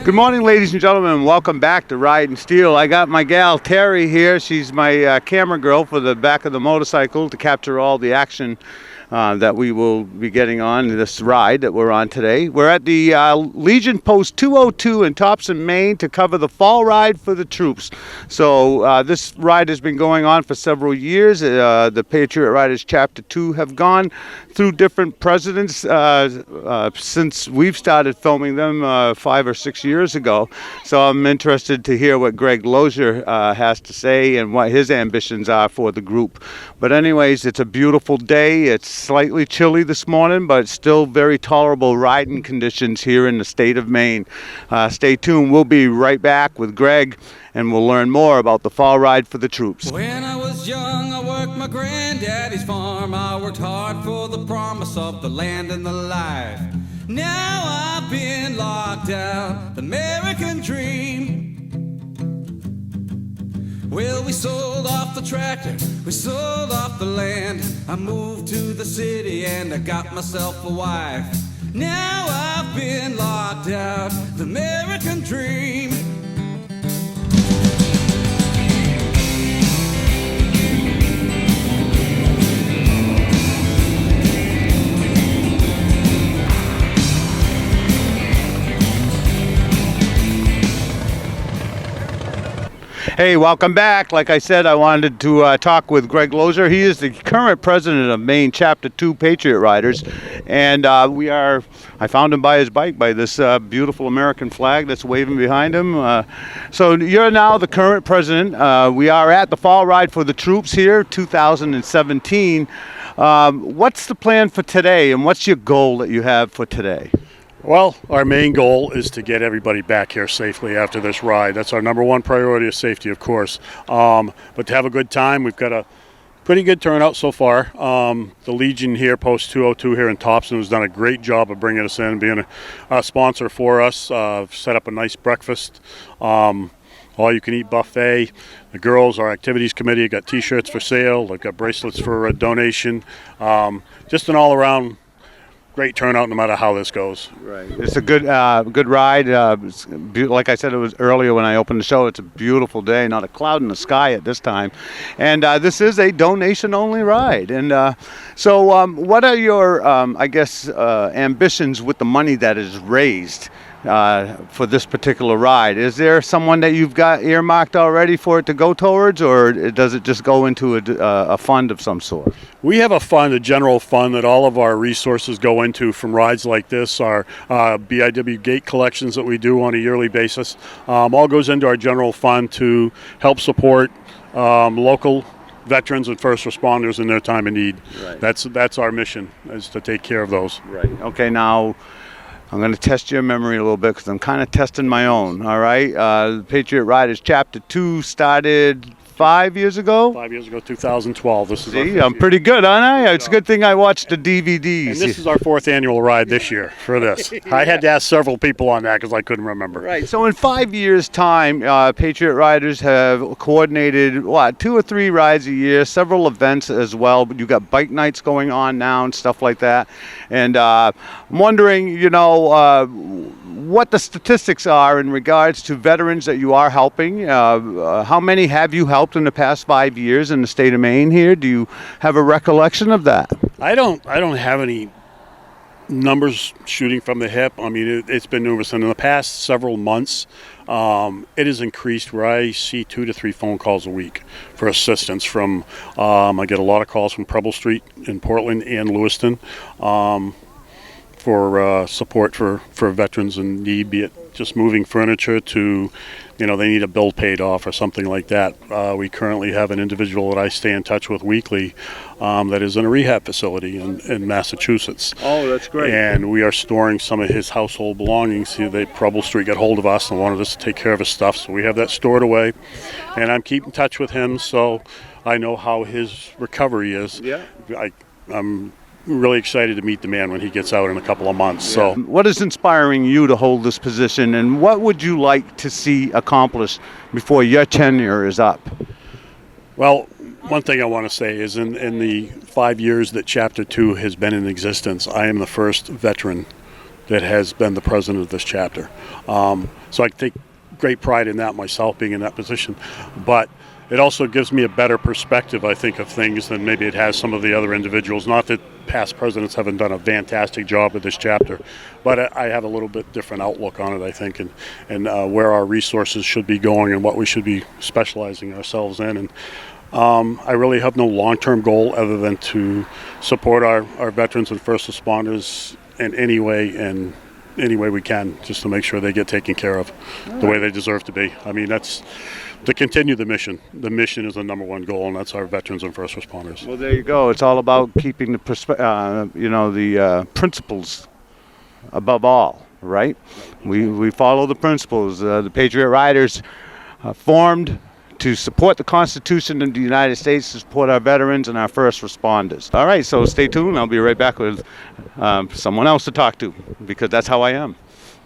Good morning, ladies and gentlemen. Welcome back to Ride and Steel. I got my gal Terry here. She's my camera girl for the back of the motorcycle to capture all the action that we will be getting on this ride that we're on today. We're at the Legion Post 202 in Thompson, Maine to cover the fall ride for the troops. So this ride has been going on for several years. The Patriot Riders Chapter 2 have gone through different presidents since we've started filming them 5 or 6 years ago. So I'm interested to hear what Greg Lozier has to say and what his ambitions are for the group. But anyways, it's a beautiful day. It's slightly chilly this morning, but still very tolerable riding conditions here in the state of Maine. Stay tuned. We'll be right back with Greg, and we'll learn more about the fall ride for the troops. When I was young, I worked my granddaddy's farm. I worked hard for the promise of the land and the life. Now I've been locked out, the American dream. Well, we sold off the tractor, we sold off the land. I moved to the city and I got myself a wife. Now I've been locked out, the American dream. Hey, welcome back. Like I said, I wanted to talk with Greg Lozier. He is the current president of Maine Chapter 2 Patriot Riders. And I found him by his bike, by this beautiful American flag that's waving behind him. So you're now the current president. We are at the fall ride for the troops here, 2017. What's the plan for today, and what's your goal that you have for today? Well, our main goal is to get everybody back here safely after this ride. That's our number one priority, is safety, of course. But to have a good time, we've got a pretty good turnout so far. The Legion here, Post 202 here in Thompson, has done a great job of bringing us in, being a sponsor for us. Set up a nice breakfast, all-you-can-eat buffet. The girls, our activities committee, got T-shirts for sale. They've got bracelets for a donation. Just an all-around great turnout no matter how this goes. Right. It's a good ride. Like I said, it was earlier when I opened the show. It's a beautiful day, not a cloud in the sky at this time. And this is a donation-only ride. And so what are your, ambitions with the money that is raised for this particular ride? Is there someone that you've got earmarked already for it to go towards, or does it just go into a fund of some sort? We have a fund, a general fund, that all of our resources go into from rides like this. Our BIW gate collections that we do on a yearly basis all goes into our general fund to help support local veterans and first responders in their time of need. Right. That's our mission, is to take care of those. Right. Okay, now I'm going to test your memory a little bit because I'm kind of testing my own, all right? The Patriot Riders Chapter 2 started 5 years ago? 5 years ago, 2012. This is See, I'm pretty good, aren't I? It's a good thing I watched the DVDs. And this is our 4th annual ride this year for this. I had to ask several people on that because I couldn't remember. Right. So in 5 years' time, Patriot Riders have coordinated, 2 or 3 rides a year, several events as well. But you've got bike nights going on now and stuff like that. And I'm wondering, what the statistics are in regards to veterans that you are helping. How many have you helped in the past 5 years in the state of Maine here? Do you have a recollection of that? I don't have any numbers shooting from the hip. I mean, it's been numerous. And in the past several months, it has increased where I see 2 to 3 phone calls a week for assistance from, I get a lot of calls from Preble Street in Portland and Lewiston for support for veterans in need, be it just moving furniture to, they need a bill paid off or something like that. We currently have an individual that I stay in touch with weekly that is in a rehab facility in Massachusetts. Oh, that's great. And we are storing some of his household belongings. Preble Street got hold of us and wanted us to take care of his stuff, so we have that stored away. And I'm keeping in touch with him, so I know how his recovery is. Yeah. I'm really excited to meet the man when he gets out in a couple of months. Yeah. So, what is inspiring you to hold this position, and what would you like to see accomplished before your tenure is up? Well, one thing I want to say is in the 5 years that Chapter 2 has been in existence, I am the first veteran that has been the president of this chapter. So I take great pride in that myself, being in that position. But it also gives me a better perspective, I think, of things than maybe it has some of the other individuals. Not that past presidents haven't done a fantastic job with this chapter, but I have a little bit different outlook on it, I think, and where our resources should be going and what we should be specializing ourselves in. And I really have no long-term goal other than to support our veterans and first responders in any way we can, just to make sure they get taken care of the way they deserve to be. I mean, that's to continue the mission. The mission is the number one goal, and that's our veterans and first responders. Well, there you go. It's all about keeping the principles above all, right? We follow the principles. The Patriot Riders formed to support the Constitution of the United States, to support our veterans and our first responders. All right, so stay tuned. I'll be right back with someone else to talk to, because that's how I am.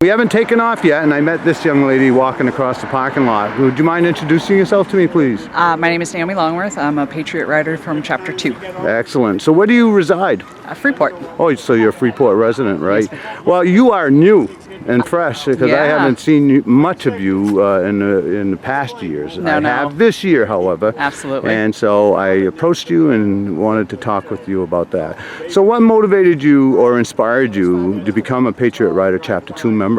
We haven't taken off yet, and I met this young lady walking across the parking lot. Would you mind introducing yourself to me, please? My name is Naomi Longworth. I'm a Patriot Rider from Chapter 2. Excellent. So where do you reside? Freeport. Oh, so you're a Freeport resident, right? Yes. Well, you are new and fresh, because I haven't seen much of you in the past years. I have this year, however. Absolutely. And so I approached you and wanted to talk with you about that. So what motivated you or inspired you to become a Patriot Rider Chapter 2 member?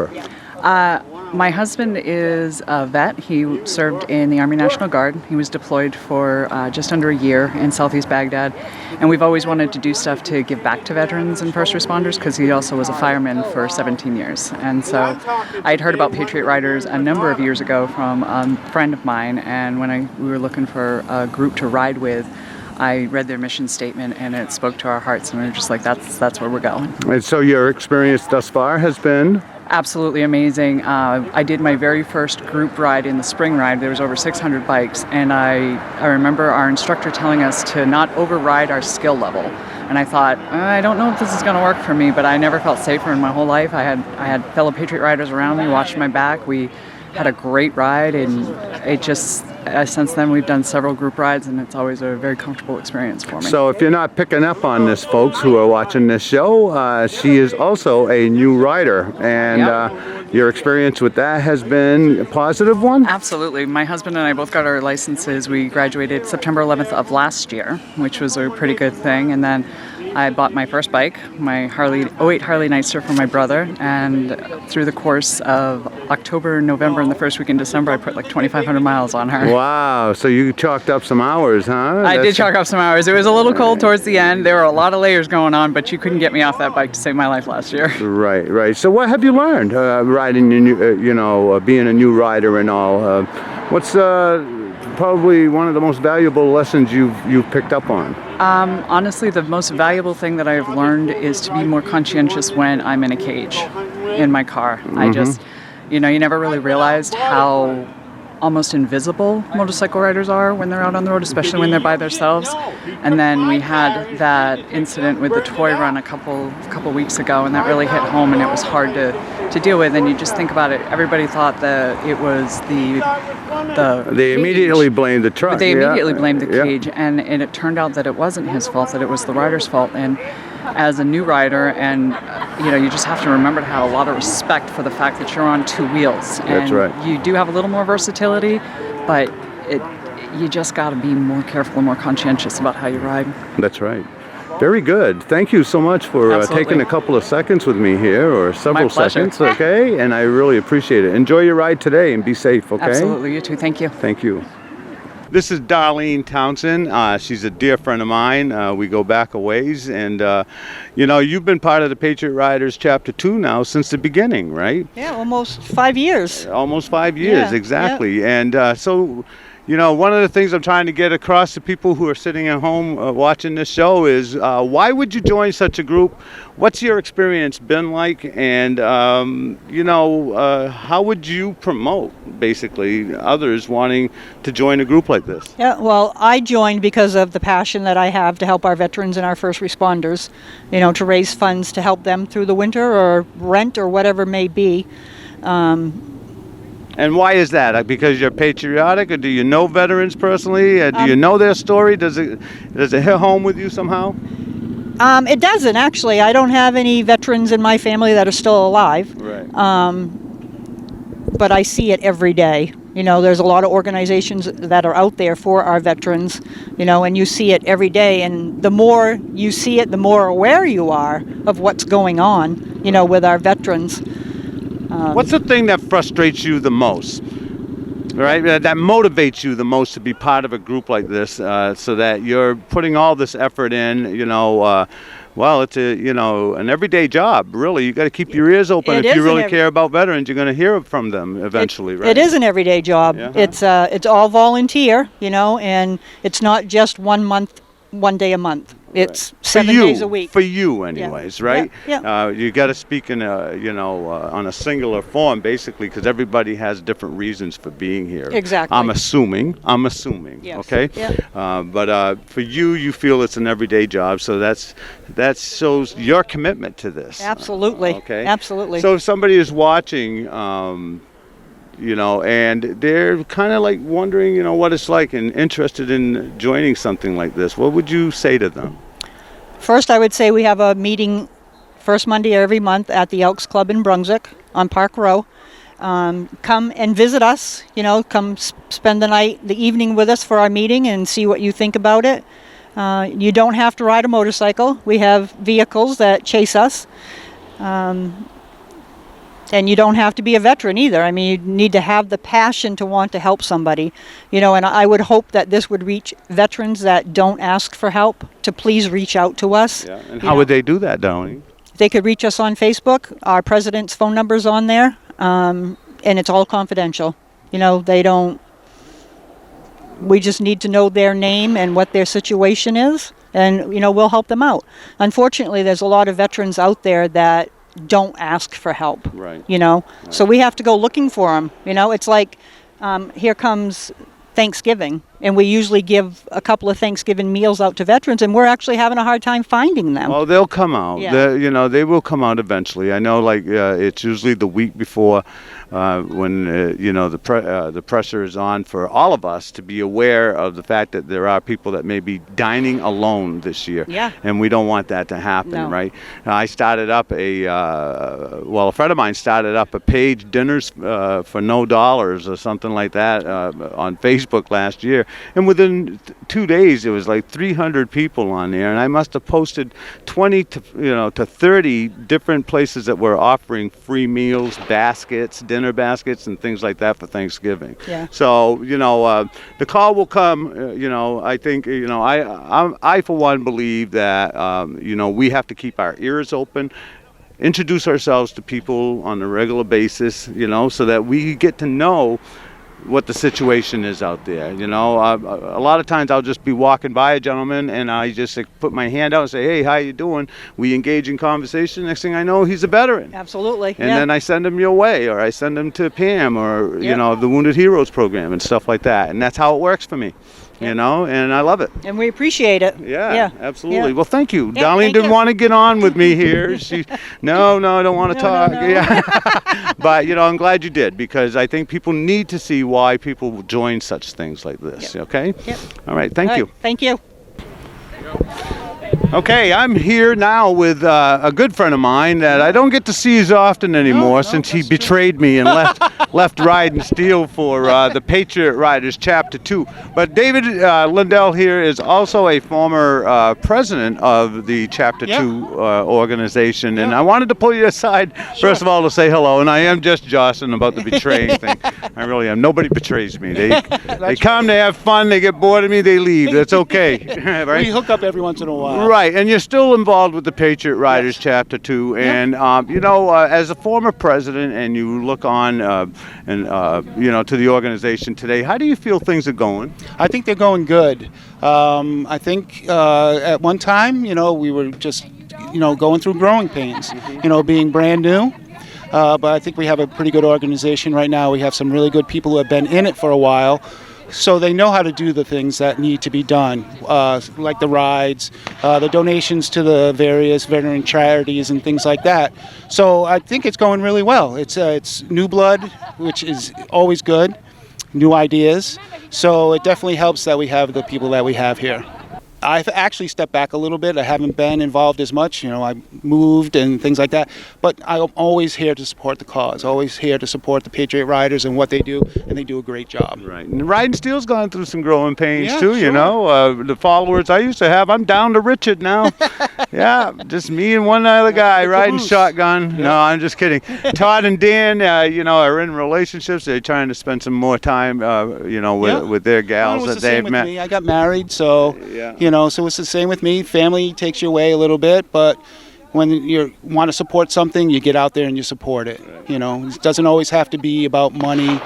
My husband is a vet. He served in the Army National Guard. He was deployed for just under a year in Southeast Baghdad. And we've always wanted to do stuff to give back to veterans and first responders, because he also was a fireman for 17 years. And so I'd heard about Patriot Riders a number of years ago from a friend of mine. And when we were looking for a group to ride with, I read their mission statement, and it spoke to our hearts. And we were just like, that's where we're going. And so your experience thus far has been? Absolutely amazing. I did my very first group ride in the spring ride. There was over 600 bikes, and I remember our instructor telling us to not override our skill level. And I thought, I don't know if this is going to work for me, but I never felt safer in my whole life. I had fellow Patriot Riders around me, watching my back. We had a great ride, and it just, since then we've done several group rides, and it's always a very comfortable experience for me. So if you're not picking up on this, folks who are watching this show, she is also a new rider, and your experience with that has been a positive one? Absolutely. My husband and I both got our licenses. We graduated September 11th of last year, which was a pretty good thing, and then I bought my first bike, my 08 Harley Nightster for my brother, and through the course of October, November, and the first week in December, I put like 2,500 miles on her. Wow, so you chalked up some hours, huh? I did chalk up some hours. It was a little cold towards the end. There were a lot of layers going on, but you couldn't get me off that bike to save my life last year. Right. So what have you learned riding, being a new rider and all? What's probably one of the most valuable lessons you've picked up on? Honestly, the most valuable thing that I've learned is to be more conscientious when I'm in a cage in my car. Mm-hmm. I just, you never really realized how almost invisible motorcycle riders are when they're out on the road, especially when they're by themselves. And then we had that incident with the toy run a couple weeks ago, and that really hit home, and it was hard to deal with. And you just think about it, everybody thought that it was the they immediately blamed the truck. They immediately blamed the cage, and it turned out that it wasn't his fault, that it was the rider's fault. And as a new rider, and you just have to remember to have a lot of respect for the fact that you're on two wheels. And that's right. You do have a little more versatility, but you just got to be more careful and more conscientious about how you ride. That's right. Very good. Thank you so much for taking a couple of seconds with me here, or several seconds, okay? And I really appreciate it. Enjoy your ride today and be safe, okay? Absolutely. You too. Thank you. Thank you. This is Darlene Townsend. She's a dear friend of mine. We go back a ways, and you've been part of the Patriot Riders Chapter 2 now since the beginning, right? Yeah, almost 5 years. Almost 5 years, exactly. Yeah. And so, one of the things I'm trying to get across to people who are sitting at home watching this show is why would you join such a group? What's your experience been like? And, how would you promote, basically, others wanting to join a group like this? Yeah, well, I joined because of the passion that I have to help our veterans and our first responders, to raise funds to help them through the winter or rent or whatever may be. And why is that? Because you're patriotic, or do you know veterans personally? Do you know their story? Does it hit home with you somehow? It doesn't, actually. I don't have any veterans in my family that are still alive. Right. But I see it every day. You know, there's a lot of organizations that are out there for our veterans, you know, and you see it every day. And the more you see it, the more aware you are of what's going on, you know, with our veterans. What's the thing that frustrates you the most? Right, that motivates you the most to be part of a group like this, so that you're putting all this effort in. You know, well, it's an everyday job. Really, you got to keep your ears open if you really care about veterans. You're going to hear from them eventually, right? It is an everyday job. Yeah. It's all volunteer, you know, and it's not just 1 month, 1 day a month. It's 7 days a week. For you, anyways, right? Yeah. You got to speak in on a singular form, basically, because everybody has different reasons for being here. Exactly. I'm assuming. Yes. Okay. Yeah. But for you feel it's an everyday job, so that shows your commitment to this. Absolutely. Okay. Absolutely. So if somebody is watching, and they're kind of like wondering, what it's like and interested in joining something like this, what would you say to them? First, I would say we have a meeting first Monday every month at the Elks Club in Brunswick on Park Row. Come and visit us, come spend the evening with us for our meeting and see what you think about it. You don't have to ride a motorcycle. We have vehicles that chase us. And you don't have to be a veteran either. I mean, you need to have the passion to want to help somebody, and I would hope that this would reach veterans that don't ask for help to please reach out to us. Yeah. And how would they do that, Darlene? They could reach us on Facebook. Our president's phone number's on there, and it's all confidential. We just need to know their name and what their situation is, and, we'll help them out. Unfortunately, there's a lot of veterans out there that don't ask for help. Right. So we have to go looking for them. It's like here comes Thanksgiving, and we usually give a couple of Thanksgiving meals out to veterans, and we're actually having a hard time finding them. Well, they'll come out. Yeah. They will come out eventually. I know, it's usually the week before when the pressure is on for all of us to be aware of the fact that there are people that may be dining alone this year. Yeah. And we don't want that to happen, No. right? I started up a friend of mine started up a page dinners for no dollars or something like that on Facebook last year. And within 2 days, there was like 300 people on there, and I must have posted 20 to 30 different places that were offering free meals, baskets, dinner baskets, and things like that for Thanksgiving. Yeah. So the call will come. I think I for one believe that we have to keep our ears open. Introduce ourselves to people on a regular basis, so that we get to know what the situation is out there. A lot of times I'll just be walking by a gentleman and I just put my hand out and say, "Hey, how you doing?" We engage in conversation. Next thing I know, he's a veteran. Absolutely. And then I send him your way, or I send him to Pam, or the Wounded Heroes program and stuff like that. And that's how it works for me. And I love it. And we appreciate it. Yeah, absolutely. Yeah. Well, thank you. Yeah, Darlene thank didn't you. want to get on with me here. No, I don't want to talk. No. Yeah. But, I'm glad you did, because I think people need to see why people join such things like this, okay? Yep. All right, thank you. Thank you. Okay, I'm here now with a good friend of mine that I don't get to see as often anymore since he betrayed me and left Ride and Steel for the Patriot Riders Chapter 2. But David Lindell here is also a former president of the Chapter 2 organization, and I wanted to pull you aside, first of all, to say hello, and I am just joshing about the betraying thing. I really am. Nobody betrays me. They come, they have fun, they get bored of me, they leave. That's okay. Right? We hook up every once in a while. Right, and you're still involved with the Patriot Riders Chapter 2, and as a former president, and you look on to the organization today, how do you feel things are going? I think they're going good. I think at one time, we were just, going through growing pains, being brand new. But I think we have a pretty good organization right now. We have some really good people who have been in it for a while. So they know how to do the things that need to be done, like the rides, the donations to the various veteran charities and things like that. So I think it's going really well. It's new blood, which is always good, new ideas. So it definitely helps that we have the people that we have here. I've actually stepped back a little bit. I haven't been involved as much. I moved and things like that. But I'm always here to support the cause. Always here to support the Patriot Riders and what they do, and they do a great job. Right. And Riding Steel's gone through some growing pains Yeah, too. sure. The followers I used to have, I'm down to Richard now. Yeah, just me and one other guy riding caboose. shotgun. No, I'm just kidding. Todd and Dan, are in relationships. They're trying to spend some more time, with their gals Well, it was that the same they've with met. me. I got married, so Yeah. so it's the same with me. Family takes you away a little bit, but when you want to support something, you get out there and you support it. It doesn't always have to be about money.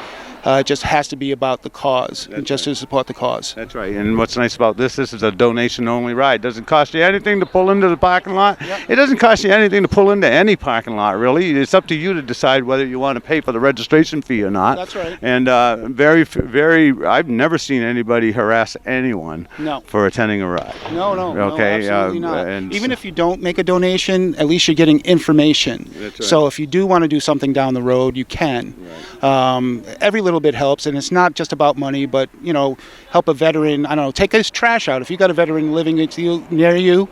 It just has to be about the cause, just to support the cause. That's right. And what's nice about this is a donation-only ride. It doesn't cost you anything to pull into the parking lot. It doesn't cost you anything to pull into any parking lot, really. It's up to you to decide whether you want to pay for the registration fee or not. That's right. And I've never seen anybody harass anyone for attending a ride. No, Okay, absolutely not. and Even if you don't make a donation, at least you're getting information. That's right. So if you do want to do something down the road, you can. Every little bit helps, and it's not just about money, but help a veteran. I don't know, take his trash out. If you got a veteran living near you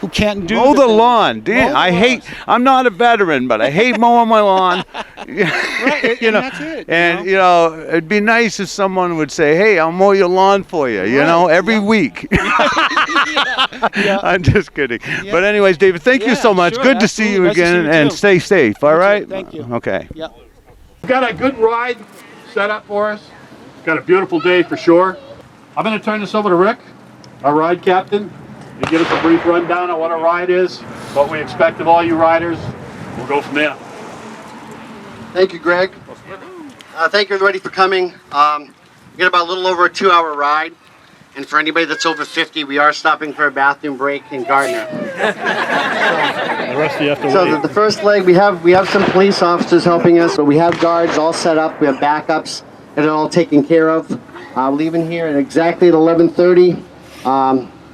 who can't do mow the thing- lawn. Dan, Mow the lawn. I'm not a veteran, but I hate mowing my lawn. Right, and that's it. And it'd be nice if someone would say, "Hey, I'll mow your lawn for you," every week. I'm just kidding. But anyways, David, thank you so much. Sure, Good to see you absolutely. Nice to again, see you and too. stay safe. All right? Thank you. Okay. Yeah. We've got a good ride set up for us. Got a beautiful day for sure. I'm going to turn this over to Rick, our ride captain, to give us a brief rundown on what a ride is, what we expect of all you riders. We'll go from there. Thank you, Greg. Thank you, everybody, for coming. We got about a little over a 2-hour ride. And for anybody that's over 50, we are stopping for a bathroom break in Gardner. The rest of you have to So wait. the first leg, we have some police officers helping us, but we have guards all set up. We have backups that are all taken care of. Leaving here at exactly at 11:30.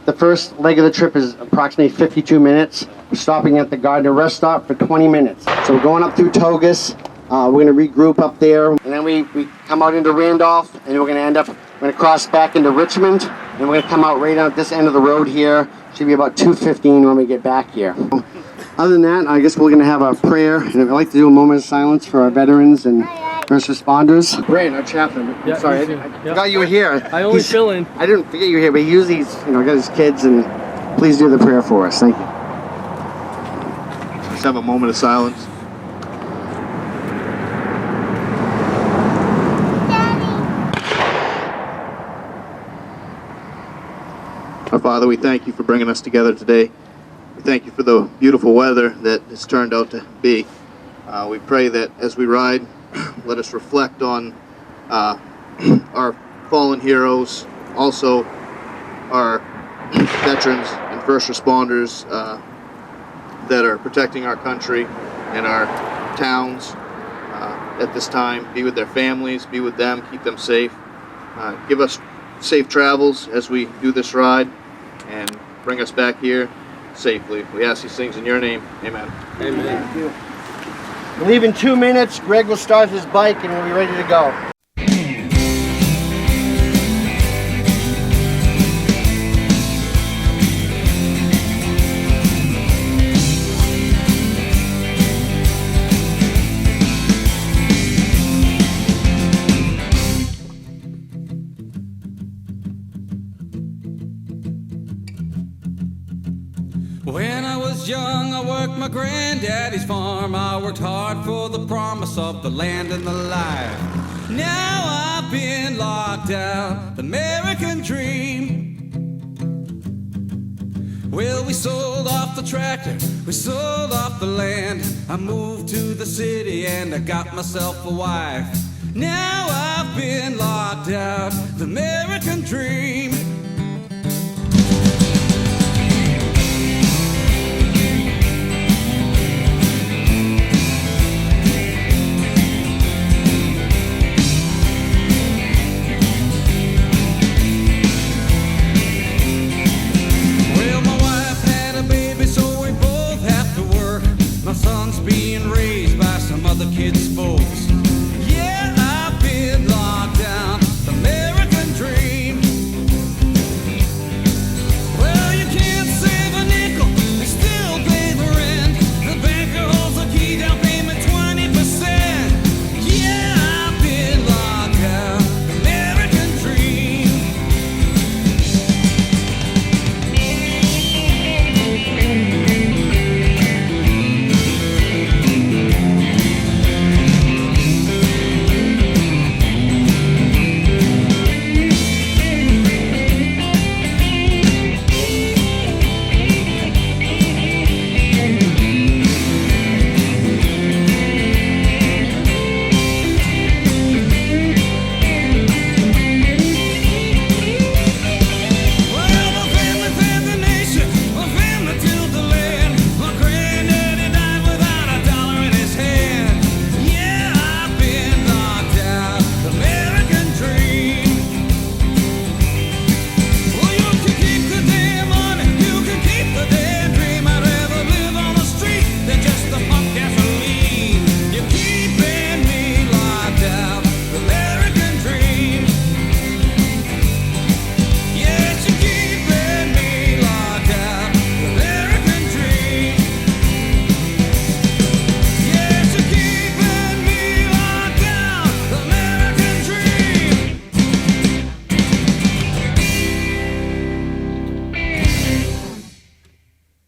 The first leg of the trip is approximately 52 minutes. We're stopping at the Gardner rest stop for 20 minutes. So we're going up through Togus. We're going to regroup up there, and then we come out into Randolph, and we're going to cross back into Richmond, and we're going to come out right out this end of the road here. Should be about 2:15 when we get back here. Other than that, I guess we're going to have a prayer, and I'd like to do a moment of silence for our veterans and first responders. Brian, our chaplain. Yeah, Sorry, he's here. I Yep. forgot you were here. I always fill in. I didn't forget you were here, but he usually got his kids, and please do the prayer for us. Thank you. Let's have a moment of silence. Our Father, we thank you for bringing us together today. We thank you for the beautiful weather that has turned out to be. We pray that as we ride, let us reflect on our fallen heroes, also our veterans and first responders that are protecting our country and our towns at this time. Be with their families, be with them, keep them safe. Give us safe travels as we do this ride and bring us back here safely. We ask these things in your name. Amen. Thank you. We leave in 2 minutes. Greg will start his bike, and we'll be ready to go. When I was young, I worked my granddaddy's farm. I worked hard for the promise of the land and the life. Now I've been locked out, the American dream. Well, we sold off the tractor, we sold off the land. I moved to the city and I got myself a wife. Now I've been locked out, the American dream. My son's being raised by some other kids' folks. Yeah, I've been locked down, the American dream.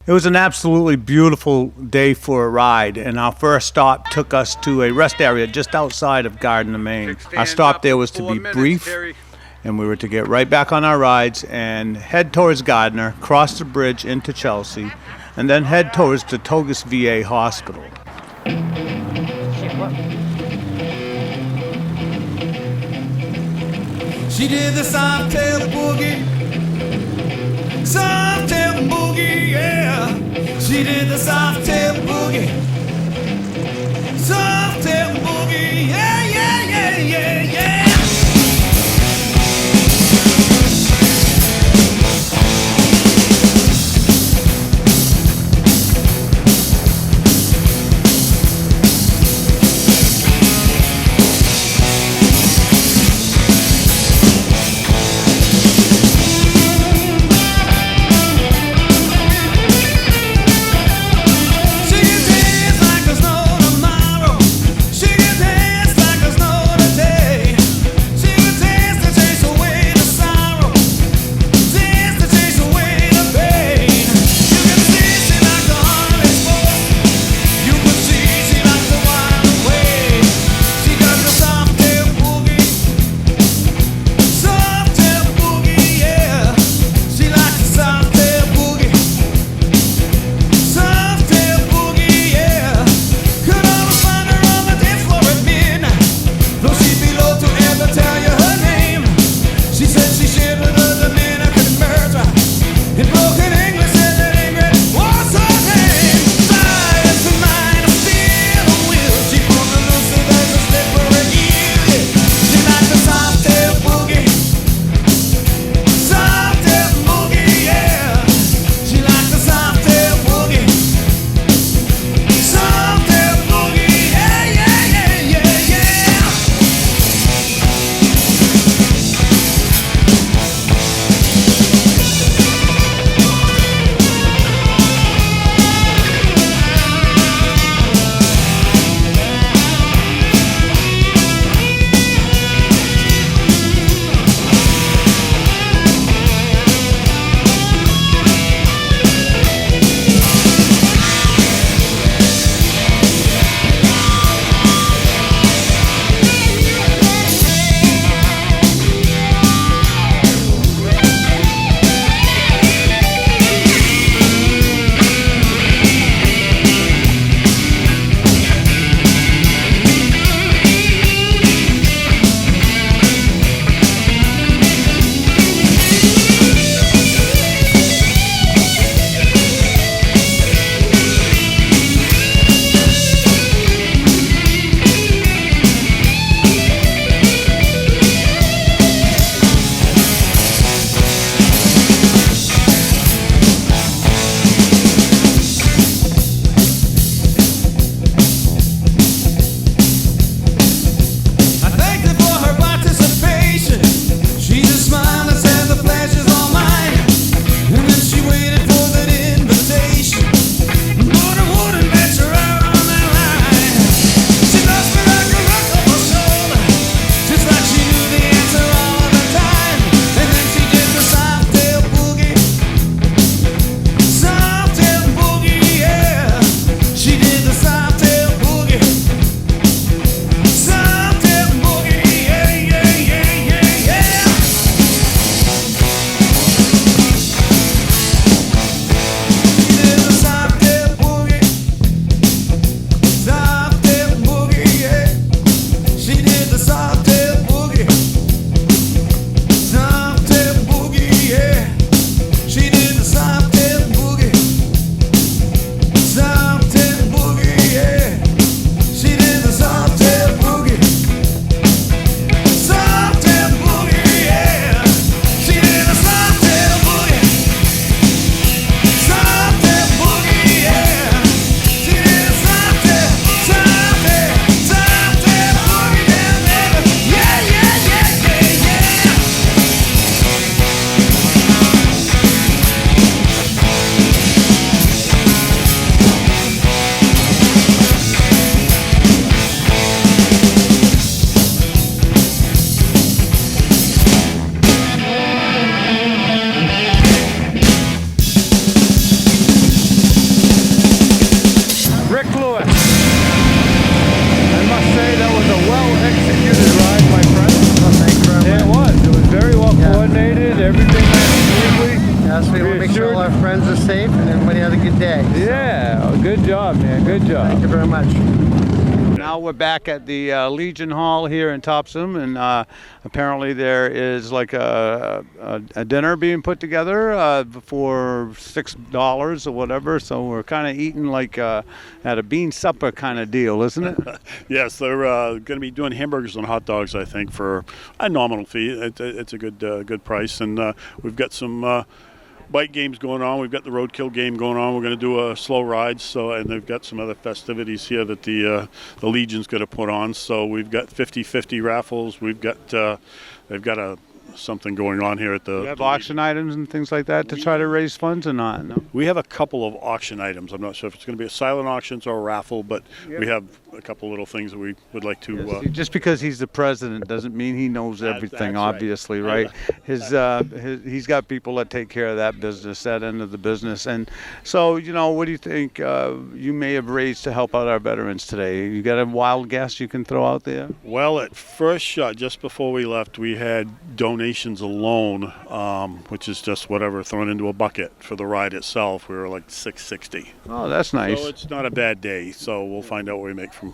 It was an absolutely beautiful day for a ride, and our first stop took us to a rest area just outside of Gardner, Maine. Our stop there was to be brief, and we were to get right back on our rides and head towards Gardner, cross the bridge into Chelsea, and then head towards the Togus VA Hospital. She did the Softail boogie, Softail boogie, yeah. She did the Softail boogie, Softail boogie, yeah, yeah, yeah, yeah, yeah. another good day. Yeah, good job, man. Good job. Thank you very much. Now we're back at the Legion Hall here in Topsom, and apparently there is like a dinner being put together for $6 or whatever. So we're kind of eating like at a bean supper kind of deal, isn't it? Yes, they're going to be doing hamburgers and hot dogs, I think, for a nominal fee. It's a good price, and we've got some bike games going on. We've got the roadkill game going on. We're going to do a slow ride. And they've got some other festivities here that the Legion's going to put on. So we've got 50-50 raffles. They've got something going on here at the. You have auction items and things like that to try to raise funds or not? No. We have a couple of auction items. I'm not sure if it's going to be a silent auctions or a raffle, but we have a couple little things that we would like to. Just because he's the president doesn't mean he knows everything. That's obviously, right? He's got people that take care of that business, that end of the business. And so, what do you think you may have raised to help out our veterans today? You got a wild guess you can throw out there? Well, at first shot, just before we left, we had donations alone, which is just whatever thrown into a bucket for the ride itself. We were like $660. Oh, that's nice. So it's not a bad day. So we'll find out what we make from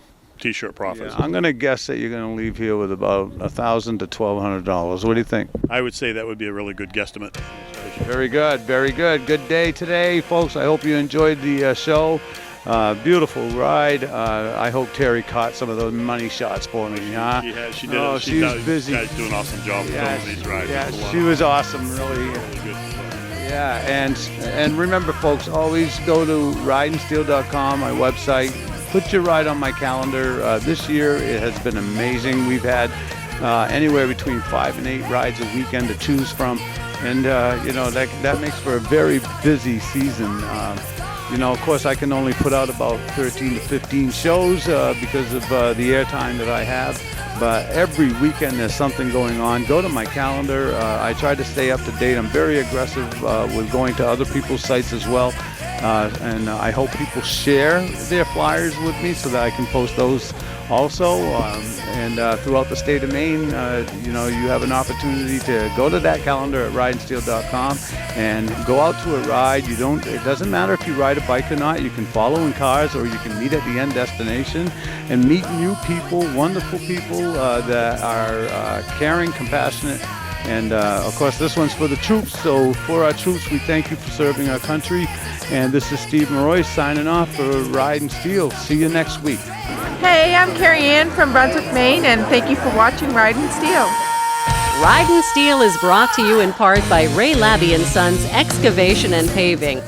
T-shirt profits. Yeah, I'm going to guess that you're going to leave here with about $1,000 to $1,200. What do you think? I would say that would be a really good guesstimate. Very good, very good. Good day today, folks. I hope you enjoyed the show. Beautiful ride. I hope Terry caught some of those money shots for me. Huh? She did. Oh, she's busy. She's doing an awesome job filming these rides. Yeah, she was awesome. Really good. Yeah, and remember, folks, always go to rideandsteel.com, my website. Put your ride on my calendar. This year it has been amazing. We've had anywhere between 5 and 8 rides a weekend to choose from, and that makes for a very busy season. Of course, I can only put out about 13 to 15 shows because of the airtime that I have. But every weekend there's something going on. Go to my calendar. I try to stay up to date. I'm very aggressive with going to other people's sites as well. And I hope people share their flyers with me so that I can post those also. And throughout the state of Maine, you have an opportunity to go to that calendar at rideandsteel.com and go out to a ride. It doesn't matter if you ride a bike or not. You can follow in cars or you can meet at the end destination and meet new people, wonderful people that are caring, compassionate. And of course, this one's for the troops. So for our troops, we thank you for serving our country. And this is Steve Maroy signing off for Ride and Steel. See you next week. Hey, I'm Carrie Ann from Brunswick, Maine, and thank you for watching Ride and Steel. Ride and Steel is brought to you in part by Ray Labby & Sons Excavation and Paving.